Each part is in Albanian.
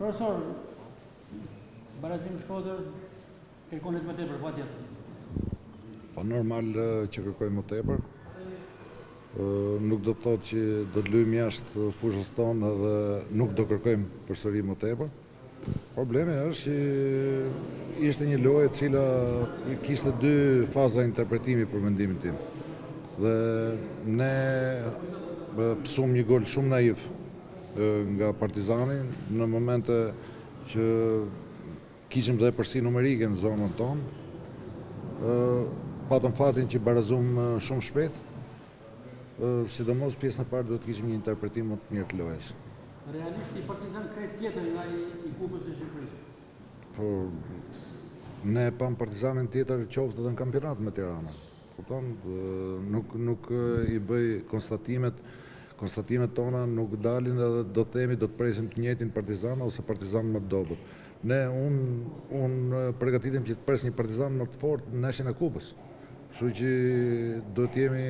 Profesor, Barazim Shkodër kërkonit më tepër, patjetër. Po normal që kërkojmë më tepër. Nuk do të thotë që do të luajmë jashtë fushës tonë dhe nuk do kërkojmë përsëri më tepër. Problemi është që ishte një lojë e cila kishte dy faza interpretimi për mendimin tim. Dhe ne pësum një gol shumë naiv nga Partizani në momente që kishim dhe përsi numerike në zonën tonë. Patëm fatin që barazum shumë shpejt, sidomos pjesën e parë do të kishim një interpretim më të mirë të lojës. Realisht i Partizan krejt tjetër nga i Kupës së Shqipërisë. Po, ne pam Partizanin tjetër qoftë edhe në kampionat me Tirana. Kupton, nuk i bëj konstatimet tona nuk dalin edhe do të themi do të presim të njëjtin Partizan ose Partizan më të dobët. Ne unë përgatitem që të pres një Partizan më të fortë në neshin e Kupës. Kështu që do të jemi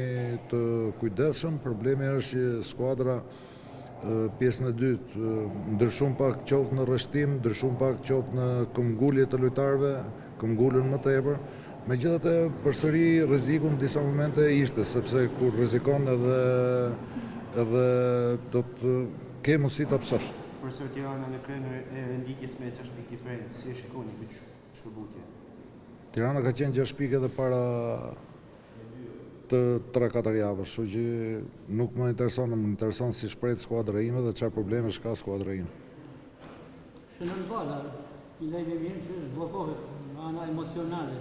të kujdesshëm. Problemi është që skuadra pjesën e dytë ndryshon pak qoftë në rreshtim, ndryshon pak qoftë në këmbgulje të lojtarëve, këmbgulën më tepër. Megjithatë, përsëri rreziku në disa momente ishte, sepse kur rrezikon edhe do të ke mundësi ta psosh. Profesor, Tirana në kryen e renditjes me 6 pikë diferencë, si e shikoni këtë shkëputje? Tirana ka qenë 6 pikë edhe para të 3-4 javësh, kështu që nuk më intereson si shpreh skuadra ime dhe çfarë probleme ka skuadra ime. Shënon Bala, i lejmë mirë që zhbllokohet nga ana emocionale.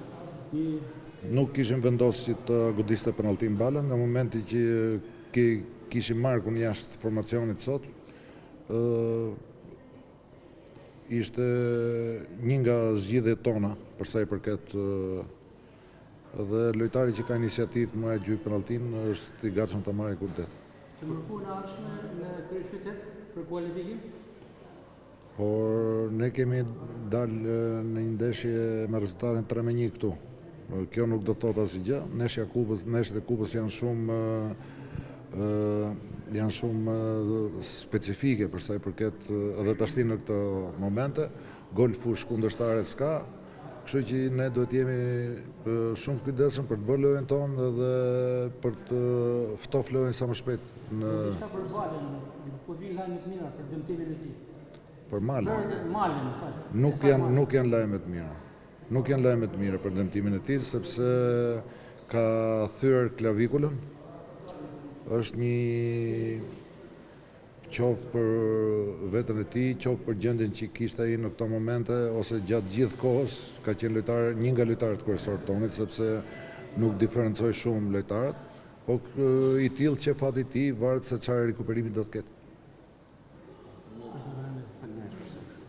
Nuk kishim vendosur që të godiste penalltin Bala nga momenti që kishim Markun jashtë formacionit sot. Ishte një nga zgjidhjet tona për sa i përket dhe lojtari që ka iniciativë të marrë gjyq penalltin është i gatshëm ta marrë kurrë. Të mërkurën e ardhshme në kryeqytet për kualifikim? Por ne kemi dalë në një ndeshje me rezultatin 3-1 këtu. Kjo nuk do të thotë asgjë. Neshjet e Kupës janë shumë specifike për sa i përket edhe tashti në këtë momente. Gol fush kundërshtaret s'ka. Kështu që ne duhet jemi shumë kujdesshëm për të bërë lojën tonë dhe për të ftofë lojën sa më shpejt. Çfarë për Balën? Po vin lajme të mira për dëmtimin e tij. Për Malën. Malën, më fal. Nuk janë lajme të mira. Nuk janë lajme të mira për dëmtimin e tij sepse ka thyer klavikulën. Është një qoftë për veten e tij, qoftë për gjendjen që kishte ai në këto momente ose gjatë gjithë kohës, ka qenë një nga lojtarët kryesorë të tonit sepse nuk diferencoi shumë lojtarët, po i tillë që fati i tij varet se çfarë rikuperimi do të ketë.